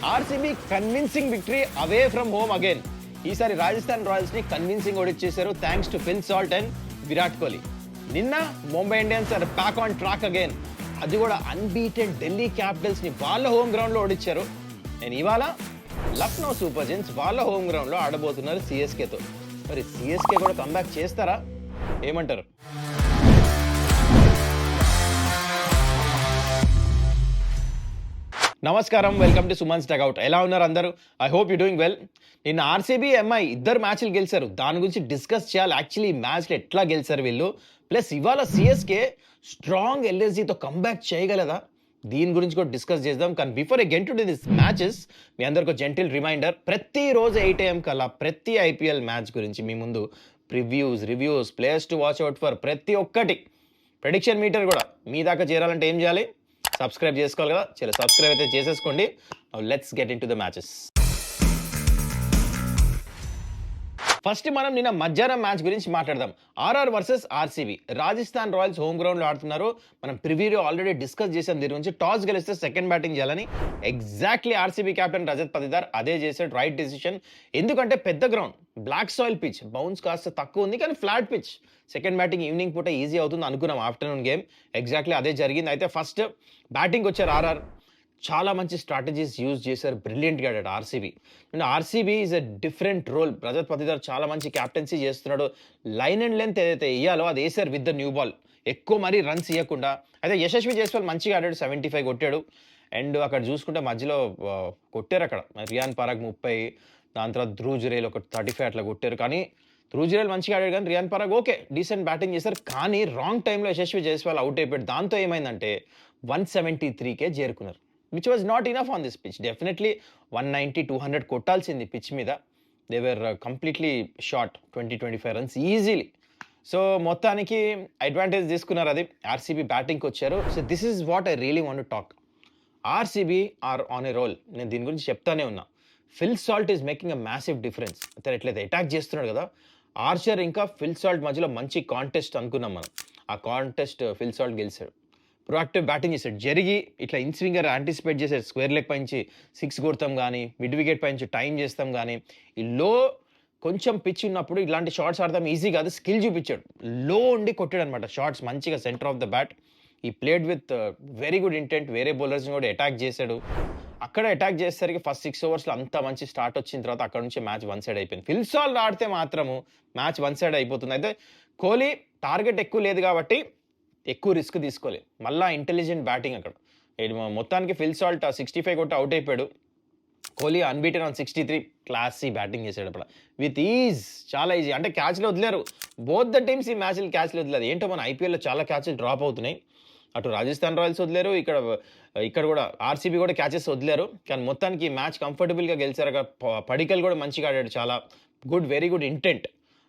RCB convincing victory away from home again. ఈసారి Rajasthan Royals ని convincing ఓడిచ్చేశారు thanks to Phil Salt and Virat Kohli. నిన్న Mumbai Indians are back on track again. అది కూడా అన్బీటెడ్ Delhi Capitals ని వాళ్ళ హోమ్ గ్రౌండ్ లో ఓడించారు. నేను ఇవాళ లక్నో సూపర్ జెయింట్స్ వాళ్ళ హోమ్ గ్రౌండ్ లో ఆడబోతున్నారు సిఎస్కేతో. మరి సిఎస్కే కూడా కంబ్యాక్ చేస్తారా, ఏమంటారు? నమస్కారం, వెల్కమ్ టు సుమన్స్ డగౌట్. ఎలా ఉన్నారు అందరూ? I hope you doing well. నిన్న ఆర్సీబీ ఎంఐ ఇద్దరు మ్యాచ్లు గెలిచారు. దాని గురించి డిస్కస్ చేయాలి. యాక్చువల్లీ ఈ మ్యాచ్లు ఎట్లా గెలిచారు వీళ్ళు, ప్లస్ ఇవాళ సిఎస్కే స్ట్రాంగ్ ఎల్ఎస్జీతో కంబ్యాక్ చేయగలదా, దీని గురించి కూడా డిస్కస్ చేద్దాం. కానీ before I get to this matches, మీ అందరికి జెంటిల్ రిమైండర్, ప్రతిరోజు 8 AM కల్లా ప్రతి ఐపీఎల్ మ్యాచ్ గురించి మీ ముందు previews, reviews, players to watch out for ప్రతి ఒక్కటి, ప్రెడిక్షన్ మీటర్ కూడా మీ దాకా చేరాలంటే ఏం చేయాలి? సబ్స్క్రైబ్ చేసుకోవాలి కదా. చలో సబ్స్క్రైబ్ అయితే చేసేసుకోండి. Let's get into the matches. First మనం నిన్న మధ్యాహ్నం మ్యాచ్ గురించి మాట్లాడదాం. RR versus RCB. Rajasthan Royals home ground లో ఆడుతున్నారు. మనం ప్రివ్యూలో ఆల్రెడీ డిస్కస్ చేసాం దీని గురించి. టాస్ గెలిస్తే సెకండ్ బ్యాటింగ్ చేయాలని exactly RCB captain Rajat Patidar అదే చేసాడు. Right decision. ఎందుకంటే పెద్ద ground, black soil pitch, bounce కాస్త తక్కువ ఉంది కానీ flat pitch. Second batting evening పూట ఈజీ అవుతుంది అనుకున్నాం ఆఫ్టర్నూన్ గేమ్. ఎగ్జాక్ట్లీ అదే జరిగింది. అయితే ఫస్ట్ బ్యాటింగ్ వచ్చారు ఆర్ఆర్. చాలా మంచి స్ట్రాటజీస్ యూజ్ చేశారు, బ్రిలియంట్గా ఆడాడు RCB. And RCB is a different role. Rajat Patidar చాలా మంచి క్యాప్టెన్సీ చేస్తున్నాడు. లైన్ అండ్ లెంత్ ఏదైతే వేయాలో అది వేసారు విత్ ద న్యూ బాల్, ఎక్కువ మరీ రన్స్ ఇవ్వకుండా. అయితే యశస్వి జైస్వాల్ మంచిగా ఆడాడు, 75 కొట్టాడు. అండ్ అక్కడ చూసుకుంటే మధ్యలో కొట్టారు అక్కడ రియాన్ పరాగ్ 30, దాని తర్వాత ధ్రువ్ జురేల్ ఒక 35 అట్లా కొట్టారు. కానీ ధ్రువ్ జురేల్ మంచిగా ఆడాడు కానీ Riyan Parag okay decent batting చేశారు. కానీ రాంగ్ టైంలో యశస్వి జైస్వాల్ అవుట్ అయిపోయాడు. దాంతో ఏమైందంటే 173కే చేరుకున్నారు, which was not enough on this pitch. Definitely 190, 200 కొట్టాల్సింది పిచ్ మీద. They were completely short 20-25 runs easily. So మొత్తానికి అడ్వాంటేజ్ తీసుకున్నారు. అది ఆర్సీబీ బ్యాటింగ్కి వచ్చారు. So this is what I really want to talk. RCB are on a roll. నేను దీని గురించి చెప్తానే ఉన్నా. Phil Salt is making a massive difference. అతను ఎట్లయితే అటాక్ చేస్తున్నాడు కదా, ఆర్చర్ ఇంకా ఫిల్ సాల్ట్ మధ్యలో మంచి కాంటెస్ట్ అనుకున్నాం మనం. ఆ కాంటెస్ట్ ఫిల్ సాల్ట్ గెలిచాడు. ప్రొయాక్టివ్ బ్యాటింగ్ చేశాడు. జరిగి ఇట్లా ఇన్స్వింగర్ యాంటిసిపేట్ చేశాడు. స్క్వేర్ లెగ్ పైంచి 6 కొడతాం కానీ, మిడ్ వికెట్ పైంచి టైం చేస్తాం కానీ, ఈ లో కొంచెం పిచ్ ఉన్నప్పుడు ఇలాంటి షాట్స్ ఆడతాం ఈజీ కాదు. స్కిల్ చూపించాడు, లో ఉండి కొట్టాడు అనమాట షాట్స్ మంచిగా సెంటర్ ఆఫ్ ద బ్యాట్. ఈ played with very good intent. వేరే బౌలర్స్ని కూడా అటాక్ చేశాడు. అక్కడ అటాక్ చేసేసరికి ఫస్ట్ 6 ఓవర్స్లో అంత మంచి స్టార్ట్ వచ్చిన తర్వాత అక్కడ నుంచి మ్యాచ్ వన్ సైడ్ అయిపోయింది. ఫిల్ సాల్ట్ ఆడితే మాత్రము మ్యాచ్ వన్ సైడ్ అయిపోతుంది. అయితే కోహ్లీ టార్గెట్ ఎక్కువ లేదు కాబట్టి ఎక్కువ రిస్క్ తీసుకోలేదు. మళ్ళీ ఇంటెలిజెంట్ బ్యాటింగ్ అక్కడ. మొత్తానికి ఫిల్ సాల్ట్ 65 కొట్టి అవుట్ అయిపోయాడు. Kohli unbeaten on 63. Classy batting చేశాడు అప్పుడు విత్ ఈజ్. చాలా ఈజీ. అంటే క్యాచ్లు వదిలేరు బోత్ ద టీమ్స్. ఈ మ్యాచ్లు క్యాచ్లు వదిలేదు. ఏంటో మన ఐపీఎల్లో చాలా క్యాచ్లు డ్రాప్ అవుతున్నాయి. అటు రాజస్థాన్ రాయల్స్ వదిలేరు, ఇక్కడ కూడా ఆర్సీబీ కూడా క్యాచెస్ వదిలేరు. కానీ మొత్తానికి ఈ మ్యాచ్ కంఫర్టబుల్గా గెలిచారు. అక్కడ పడికల్ కూడా మంచిగా ఆడాడు. చాలా గుడ్, వెరీ గుడ్ ఇంటెంట్.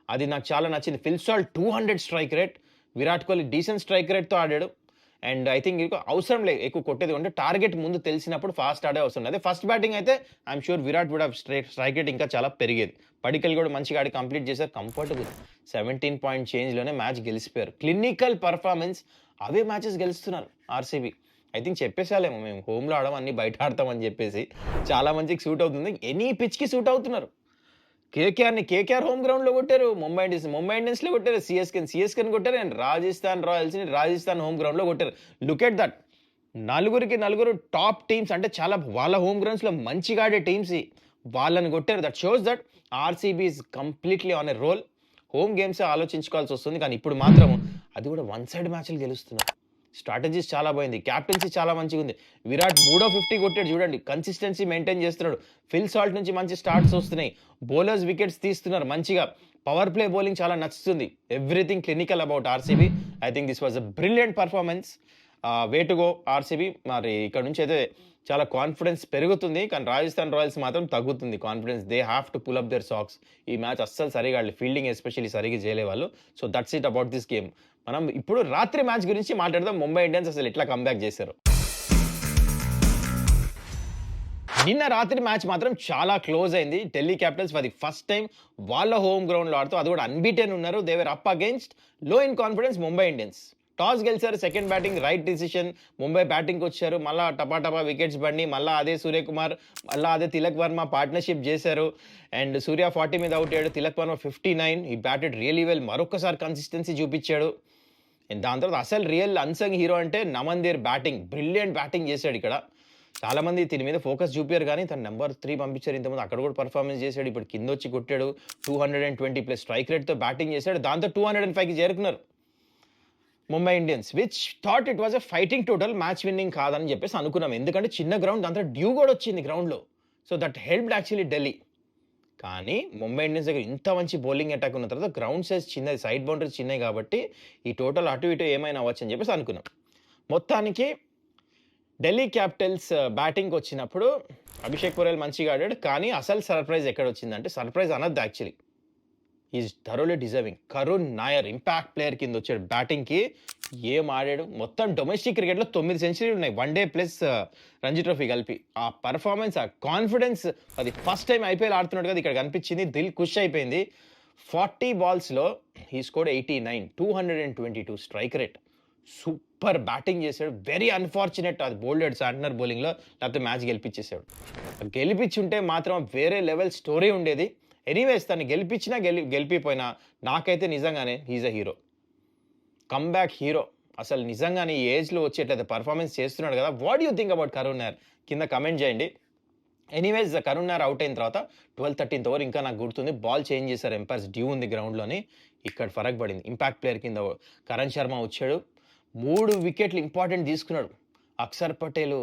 అది నాకు చాలా నచ్చింది. Phil Salt 200 strike rate. Virat Kohli decent strike రేట్తో ఆడాడు. అండ్ ఐ థింక్ అవసరం లేదు ఎక్కువ కొట్టేది ఉంటే, టార్గెట్ ముందు తెలిసినప్పుడు ఫాస్ట్ ఆడే అవసరం లేదు. అదే ఫస్ట్ బ్యాటింగ్ అయితే I'm sure Virat would have strike rate ఇంకా చాలా పెరిగేది. పడికల్ కూడా మంచిగా ఆడి కంప్లీట్ చేశారు. కంఫర్టబుల్ 17 పాయింట్ చేంజ్లోనే మ్యాచ్ గెలిచిపోయారు. క్లినికల్ పర్ఫార్మెన్స్, అవే మ్యాచెస్ గెలుస్తున్నారు ఆర్సీబీ. ఐ థింక్ చెప్పేసాలేమో మేము హోమ్లో ఆడడం అన్ని బయట ఆడతామని చెప్పేసి. చాలా మంచికి సూట్ అవుతుంది. ఎనీ పిచ్కి సూట్ అవుతున్నారు. కేకేఆర్ హోమ్ గ్రౌండ్లో కొట్టారు. ముంబై ఇండియన్స్లో కొట్టారు. సిఎస్కేని కొట్టారు. అండ్ రాజస్థాన్ రాయల్స్ని రాజస్థాన్ హోమ్ గ్రౌండ్లో కొట్టారు. Look at that. నలుగురు టాప్ టీమ్స్, అంటే చాలా వాళ్ళ హోమ్ గ్రౌండ్స్లో మంచిగా ఆడే టీమ్స్ వాళ్ళని కొట్టారు. That shows that RCB is completely on a roll. Home games ఆలోచించుకోవాల్సి వస్తుంది. కానీ ఇప్పుడు మాత్రం అది కూడా వన్ సైడ్ మ్యాచ్లు గెలుస్తున్నారు. స్ట్రాటజీస్ చాలా పోయింది. క్యాప్టెన్సీ చాలా మంచిగా ఉంది. విరాట్ 350 కొట్టాడు చూడండి. కన్సిస్టెన్సీ మెయింటైన్ చేస్తున్నాడు. ఫిల్ సాల్ట్ నుంచి మంచి స్టార్ట్స్ వస్తున్నాయి. బౌలర్స్ వికెట్స్ తీస్తున్నారు మంచిగా. పవర్ ప్లే బౌలింగ్ చాలా నచ్చుతుంది. Everything clinical about RCB. I think this was a brilliant performance. Way to go RCB. మరి ఇక్కడ నుంచి అయితే చాలా కాన్ఫిడెన్స్ పెరుగుతుంది. కానీ రాజస్థాన్ రాయల్స్ మాత్రం తగ్గుతుంది confidence. They have to pull up their socks. ఈ మ్యాచ్ అస్సలు సరిగా ఆడలేదు. ఫీల్డింగ్ ఎస్పెషల్లీ సరిగా చేయలే వాళ్ళు. So that's it about this game. మనం ఇప్పుడు రాత్రి మ్యాచ్ గురించి మాట్లాడదాం. ముంబై ఇండియన్స్ అసలు ఎట్లా కంబ్యాక్ చేశారు. నిన్న రాత్రి మ్యాచ్ మాత్రం చాలా క్లోజ్ అయింది. Delhi Capitals for the first time వాళ్ళ హోమ్ గ్రౌండ్లో ఆడుతూ, అది కూడా అన్బీటెన్ ఉన్నారు. They were up against low in confidence Mumbai Indians. Toss గెలిచారు, second batting right decision. Mumbai బ్యాటింగ్కి వచ్చారు, మళ్ళీ టపా వికెట్స్ బండి, మళ్ళీ అదే సూర్యకుమార్, మళ్ళీ అదే తిలక్ వర్మ పార్ట్నర్షిప్ చేశారు. అండ్ సూర్య 40 మీద అవుట్ అయ్యాడు, తిలక్ వర్మ 59. ఈ బ్యాటెడ్ రియలీ వెల్, మరొకసారి కన్సిస్టెన్సీ చూపించాడు. అండ్ దాని తర్వాత అసలు రియల్ అన్సంగ్ హీరో అంటే నమన్దీర్ బ్యాటింగ్, బ్రిలియంట్ బ్యాటింగ్ చేశాడు ఇక్కడ. చాలామంది దీని మీద ఫోకస్ చూపారు కానీ తను నెంబర్ 3 పంపించారు ఇంతకుముందు, అక్కడ కూడా పర్ఫార్మెన్స్ చేశాడు. ఇప్పుడు కింద వచ్చి కొట్టాడు, 220+ స్ట్రైక్ రేట్తో బ్యాటింగ్ చేశాడు. దాంతో 205కి చేరుకున్నారు Mumbai Indians, which thought it was a fighting total, match winning కాదని చెప్పేసి అనుకున్నాం. ఎందుకంటే చిన్న గ్రౌండ్, దాంతో డ్యూ కూడా వచ్చింది గ్రౌండ్లో. So that helped actually Delhi. కానీ ముంబై ఇండియన్స్ దగ్గర ఇంత మంచి బౌలింగ్ అటాక్ ఉన్న తర్వాత గ్రౌండ్ సైజ్ చిన్నది, సైడ్ బౌండరీస్ చిన్నవి కాబట్టి ఈ టోటల్ అటు ఇటు ఏమైనా అవ్వచ్చు అని చెప్పేసి అనుకున్నాం. మొత్తానికి ఢిల్లీ క్యాపిటల్స్ బ్యాటింగ్కి వచ్చినప్పుడు అభిషేక్ పురేల్ మంచిగా ఆడాడు. కానీ అసలు సర్ప్రైజ్ ఎక్కడ వచ్చిందంటే, సర్ప్రైజ్ అనద్దు actually, is thoroughly deserving. Karun Nair impact player కింద వచ్చాడు బ్యాటింగ్కి. ఏం ఆడాడు, మొత్తం డొమెస్టిక్ క్రికెట్లో 9 సెంచరీలు ఉన్నాయి, 1 డే ప్లస్ రంజీ ట్రోఫీ కలిపి. ఆ పర్ఫార్మెన్స్, ఆ కాన్ఫిడెన్స్, అది ఫస్ట్ టైం ఐపీఎల్ ఆడుతున్నాడు కదా ఇక్కడ కనిపించింది. దిల్ ఖుష్ అయిపోయింది. 40 బాల్స్లో he scored 89, 222 strike rate. Super batting చేశాడు. వెరీ అన్ఫార్చునేట్ అది బోల్డెడ్ శాంట్నర్ బౌలింగ్లో, లేకపోతే మ్యాచ్ గెలిపించేసాడు. గెలిపించుంటే మాత్రం వేరే లెవెల్ స్టోరీ ఉండేది. ఎనీవేస్ తను గెలిపించినా గెలిపిపోయినా నాకైతే నిజంగానే he's a hero, comeback hero. అసలు నిజంగానే ఈ ఏజ్లో వచ్చేట్లయితే పర్ఫార్మెన్స్ చేస్తున్నాడు కదా. What you think about Karun Nair కింద కమెంట్ చేయండి. ఎనీవేస్ కరుణ్ నాయర్ అవుట్ అయిన తర్వాత 12th ఓవర్ ఇంకా నాకు గుర్తుంది, బాల్ చేంజ్ చేశారు ఎంపైర్స్, డ్యూ ఉంది గ్రౌండ్లోని. ఇక్కడ ఫరక్ పడింది. ఇంపాక్ట్ ప్లేయర్ కింద కరణ్ శర్మ వచ్చాడు, 3 వికెట్లు ఇంపార్టెంట్ తీసుకున్నాడు. అక్షర్ పటేల్,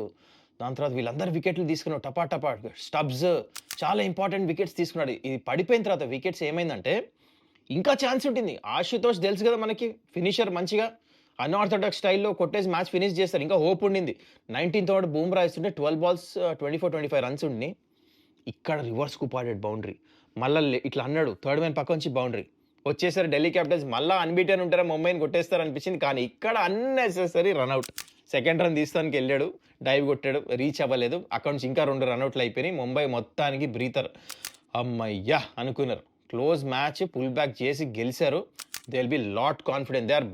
దాని తర్వాత వీళ్ళందరూ వికెట్లు తీసుకున్నాడు, టపా స్టబ్స్, చాలా ఇంపార్టెంట్ వికెట్స్ తీసుకున్నాడు. ఇది పడిపోయిన తర్వాత వికెట్స్ ఏమైందంటే ఇంకా ఛాన్స్ ఉంటుంది. ఆశుతోష్ తెలుసు కదా మనకి, ఫినిషర్ మంచిగా అన్ఆర్థోడాక్స్ స్టైల్లో కొట్టేసి మ్యాచ్ ఫినిష్ చేస్తారు. ఇంకా హోప్ ఉండింది. 19th ఓవర్ బూమ్రా ఇస్తుంటే 12 balls 24-25 రన్స్ ఉండి, ఇక్కడ రివర్స్ కుపాడెడ్ బౌండరీ. మళ్ళీ ఇట్లా అన్నాడు, థర్డ్ మ్యాన్ పక్క నుంచి బౌండరీ వచ్చేసరి ఢిల్లీ క్యాపిటల్స్ మళ్ళీ అన్బీటెన్ ఉంటారా, ముంబైని కొట్టేస్తారు అనిపించింది. కానీ ఇక్కడ అన్నెసెసరీ రన్అట్. సెకండ్ రన్ తీస్తానికి వెళ్ళాడు, డైవ్ కొట్టాడు, రీచ్ అవ్వలేదు. అక్కడ నుంచి ఇంకా 2 రన్అట్లు అయిపోయినాయి. ముంబై మొత్తానికి బ్రీతర్, అమ్మయ్యా అనుకున్నారు. క్లోజ్ మ్యాచ్, పుల్ బ్యాక్ చేసి గెలిచారు. They will be lot confident, they are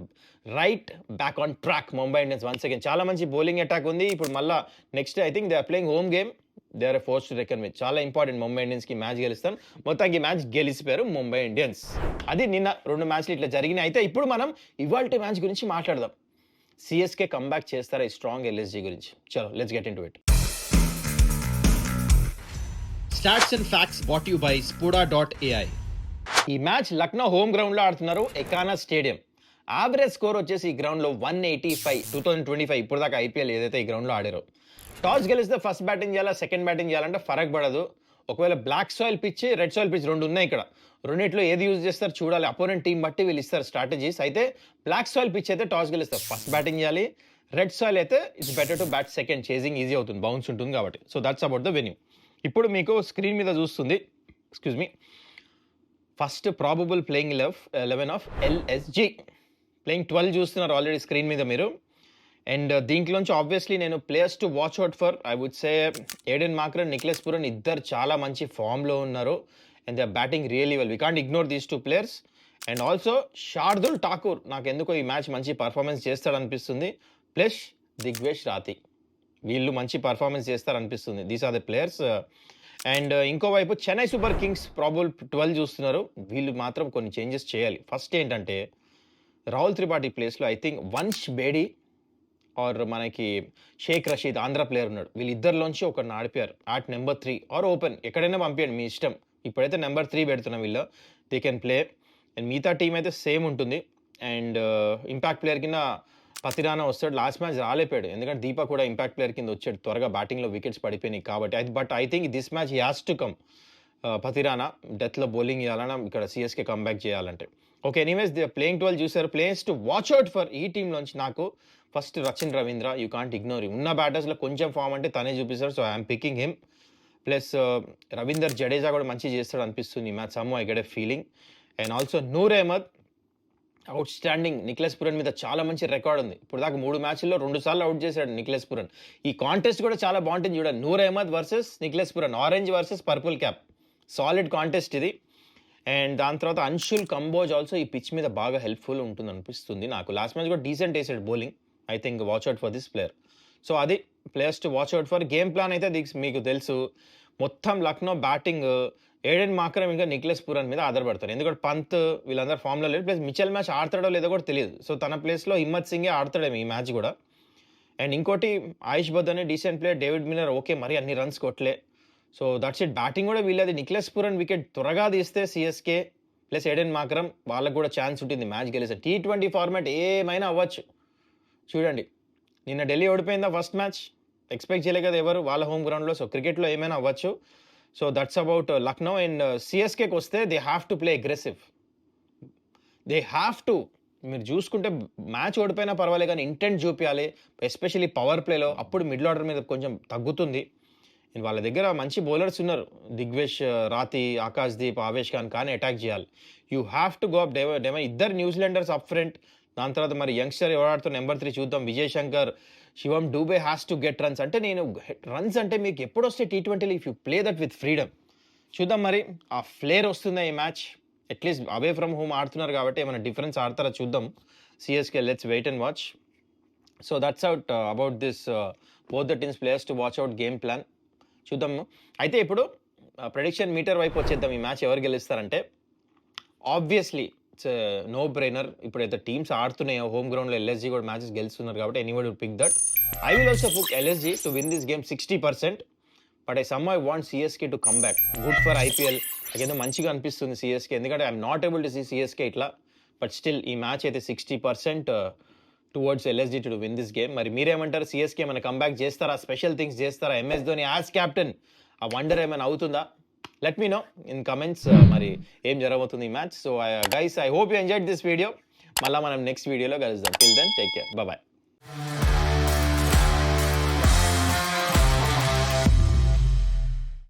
right back on track Mumbai Indians once again. చాలా మంచి బౌలింగ్ అటాక్ ఉంది. ఇప్పుడు మళ్ళీ next I think they are playing home game, they are force to reckon with. చాలా important Mumbai ఇండియన్స్కి match గెలుస్తాం. మొత్తానికి match గెలిచిపోయారు Mumbai Indians. అది నిన్న 2 మ్యాచ్లు ఇట్లా జరిగినాయి. అయితే ఇప్పుడు మనం ఇవాల్టి మ్యాచ్ గురించి మాట్లాడదాం. సిఎస్కే కమ్బ్యాక్ చేస్తారా ఈ స్ట్రాంగ్ ఎల్ఎస్జీ గురించి? చలో let's get into it. Stats and facts brought to you by Spoda.ai. ఈ మ్యాచ్ లక్నో హోమ్ గ్రౌండ్లో ఆడుతున్నారు, ఎకానా స్టేడియం. యావరేజ్ స్కోర్ వచ్చేసి ఈ గ్రౌండ్లో 185. 2025 ఇప్పుడు దాకా ఐపీఎల్ ఏదైతే ఈ గ్రౌండ్లో ఆడారో. టాస్ గెలిస్తే ఫస్ట్ బ్యాటింగ్ చేయాలా, సెకండ్ బ్యాటింగ్ చేయాలంటే ఫరక్ పడదు. ఒకవేళ black soil pitch, red soil pitch 2 ఉన్నాయి ఇక్కడ. రెండిట్లో ఏది యూజ్ చేస్తారు చూడాలి. అపోనెంట్ టీం బట్టి వీళ్ళు ఇస్తారు స్ట్రాటజీస్. అయితే బ్లాక్ సాయిల్ పిచ్ అయితే టాస్ గెలిస్తారు ఫస్ట్ బ్యాటింగ్ చేయాలి. రెడ్ సాయిల్ అయితే it's better to bat second, chasing easy అవుతుంది, బౌన్స్ ఉంటుంది కాబట్టి. So that's about the venue. ఇప్పుడు మీకు స్క్రీన్ మీద చూస్తుంది, excuse me, first probable playing 11 of LSG. Playing 12 చూస్తున్నారు ఆల్రెడీ స్క్రీన్ మీద మీరు. అండ్ దీంట్లోంచి ఆబ్వియస్లీ నేను players to watch out for, I would say Aiden Markram, Nicholas Pooran, ఇద్దరు చాలా మంచి ఫామ్లో ఉన్నారు. And they are batting really well. We can't ignore these 2 players. And also Shardul Thakur, నాకు ఎందుకో ఈ మ్యాచ్ మంచి పర్ఫార్మెన్స్ చేస్తాడనిపిస్తుంది. ప్లస్ దిగ్వేష్ రాతి, వీళ్ళు మంచి పర్ఫార్మెన్స్ చేస్తారనిపిస్తుంది. These are the players. And ఇంకోవైపు చెన్నై సూపర్ కింగ్స్ ప్రాబబుల్ 12 చూస్తున్నారు. వీళ్ళు మాత్రం కొన్ని చేంజెస్ చేయాలి. ఫస్ట్ ఏంటంటే రాహుల్ త్రిపాఠి ప్లేస్లో I think Vansh Bedi or మనకి షేక్ రషీద్ ఆంధ్ర ప్లేయర్ ఉన్నాడు. వీళ్ళిద్దరిలోంచి ఒకరిని ఆడిపారు అట్ నెంబర్ 3 ఆర్ ఓపెన్, ఎక్కడైనా పంపించండి మీ ఇష్టం. ఇప్పుడైతే నెంబర్ 3 పెడుతున్నాం వీళ్ళు, దే కెన్ ప్లే. అండ్ మిగతా టీం అయితే సేమ్ ఉంటుంది. అండ్ ఇంపాక్ట్ ప్లేయర్ కింద పతిరానా వస్తాడు. లాస్ట్ మ్యాచ్ రాలేపాడు ఎందుకంటే దీపక్ కూడా ఇంపాక్ట్ ప్లేయర్ కింద వచ్చాడు, త్వరగా బ్యాటింగ్లో వికెట్స్ పడిపోయినాయి కాబట్టి. But I think this match he has to come. Pathirana డెత్లో బౌలింగ్ చేయాలన్నా ఇక్కడ సిఎస్కే కమ్బ్యాక్ చేయాలంటే. ఓకే, ఎనీవేస్ దే ప్లేయింగ్ 12 చూసారు. Players to watch out for ఈ టీంలోంచి నాకు first Rachin Ravindra, you can't ignore. ఉన్న బ్యాటర్స్లో కొంచెం ఫామ్ అంటే తనే చూపిస్తాడు, so I'm picking him. Plus Ravindar Jadeja కూడా మంచి చేస్తాడు అనిపిస్తుంది ఈ match, some I get a feeling. And also Noor Ahmed out standing. Nicholas Pooran మీద చాలా మంచి రికార్డ్ ఉంది. ఇప్పుడు దాకా 3 మ్యాచ్ల్లో 2 సార్లు అవుట్ చేశాడు నిక్లెస్ పురన్. ఈ కాంటెస్ట్ కూడా చాలా బాగుంటుంది చూడండి, Noor Ahmad versus Nicholas Pooran, orange versus purple cap. Solid contest ఇది. అండ్ దాని తర్వాత అన్షుల్ కంబోజ్ ఆల్సో ఈ పిచ్ మీద బాగా హెల్ప్ఫుల్ ఉంటుంది అనిపిస్తుంది నాకు. లాస్ట్ మ్యాచ్ కూడా డీసెంట్ వేసాడు bowling. I think watch out for this player. So అది players to watch out for. Game plan అయితే మీకు తెలుసు, మొత్తం లక్నో బ్యాటింగ్ ఏడెన్ మాక్రమ్ ఇంకా నిక్లెస్ పురన్ మీద ఆధారపడతారు. ఎందుకంటే పంత్ వీళ్ళందరూ ఫామ్లో లేరు. ప్లస్ మిచెల్ మ్యాచ్ ఆడతాడో లేదో కూడా తెలియదు. సో తన ప్లేస్లో హిమ్మత్ సింగే ఆడతాడేమో ఈ మ్యాచ్ కూడా. అండ్ ఇంకోటి Ayush Badoni decent player, David Miller okay మరి అన్ని రన్స్ కొట్టలే. So that's it. బ్యాటింగ్ కూడా వీళ్ళది. నిక్లెస్ పురన్ వికెట్ త్వరగా తీస్తే సిఎస్కే ప్లస్ ఏడెన్ మాక్రమ్ వాళ్ళకు కూడా ఛాన్స్ ఉంటుంది మ్యాచ్ గెలిస్తే. T20 ఫార్మాట్ ఏమైనా అవ్వచ్చు. చూడండి నిన్న ఢిల్లీ ఓడిపోయిందా ఫస్ట్ మ్యాచ్, ఎక్స్పెక్ట్ చేయలే కదా ఎవరు వాళ్ళ హోమ్ గ్రౌండ్లో. సో క్రికెట్లో ఏమైనా అవ్వచ్చు. So that's about Lucknow. And సిఎస్కేకి వస్తే they have to play aggressive. They have to. మీరు చూసుకుంటే మ్యాచ్ ఓడిపోయినా పర్వాలేదు కానీ ఇంటెంట్ చూపించాలి, ఎస్పెషల్లీ పవర్ ప్లేలో. అప్పుడు మిడిల్ ఆర్డర్ మీద కొంచెం తగ్గుతుంది. వాళ్ళ దగ్గర మంచి బౌలర్స్ ఉన్నారు, దిగ్వేష్ రాతి, ఆకాష్ దీప్, ఆవేష్ ఖాన్. కానీ అటాక్ చేయాలి. You have to go up. ఇద్దరు న్యూజిలాండర్స్ అప్ ఫ్రంట్. దాని తర్వాత మరి యంగ్స్టర్ ఎవరాడుతున్న నెంబర్ 3 చూద్దాం. Vijay Shankar, Shivam Dube has to get runs. అంటే నేను రన్స్ అంటే మీకు ఎప్పుడు వస్తే T20లో if you play that with freedom. చూద్దాం మరి ఆ ఫ్లేర్ వస్తుందా ఈ మ్యాచ్. అట్లీస్ట్ అవే ఫ్రమ్ హోమ్ ఆడుతున్నారు కాబట్టి ఏమైనా డిఫరెన్స్ ఆడతారా చూద్దాం. CSK let's wait and watch. So that's out about this both the teams players to watch out game plan. చూద్దాము. అయితే ఇప్పుడు ప్రెడిక్షన్ మీటర్ వైపు వచ్చేద్దాం. ఈ మ్యాచ్ ఎవరు గెలుస్తారంటే ఆబ్వియస్లీ ఇట్స్ నో బ్రెయినర్. ఇప్పుడైతే టీమ్స్ ఆడుతున్నాయో హోమ్ గ్రౌండ్లో ఎల్ఎస్జీ కూడా మ్యాచెస్ గెలుస్తున్నారు కాబట్టి anybody will pick that. I will also pick LSG to win this game 60%. But I some I want CSK to come back. Good for IPL. నాకేదో మంచిగా అనిపిస్తుంది CSK, ఎందుకంటే I'm not able to see CSK ఇట్లా. But still ఈ మ్యాచ్ అయితే 60% towards LSG to win this game. మరి మీరేమంటారు? సిఎస్కే ఏమైనా కంబ్యాక్ చేస్తారా, స్పెషల్ థింగ్స్ చేస్తారా, ఎంఎస్ ధోని యాజ్ క్యాప్టెన్ ఆ వండర్ ఏమైనా అవుతుందా? Let me know in comments మరి ఏం జరగబోతుంది ఈ match. So guys, I hope you enjoyed this video. మళ్ళీ మనం నెక్స్ట్ వీడియోలో కలుద్దాం. Till then take care, bye.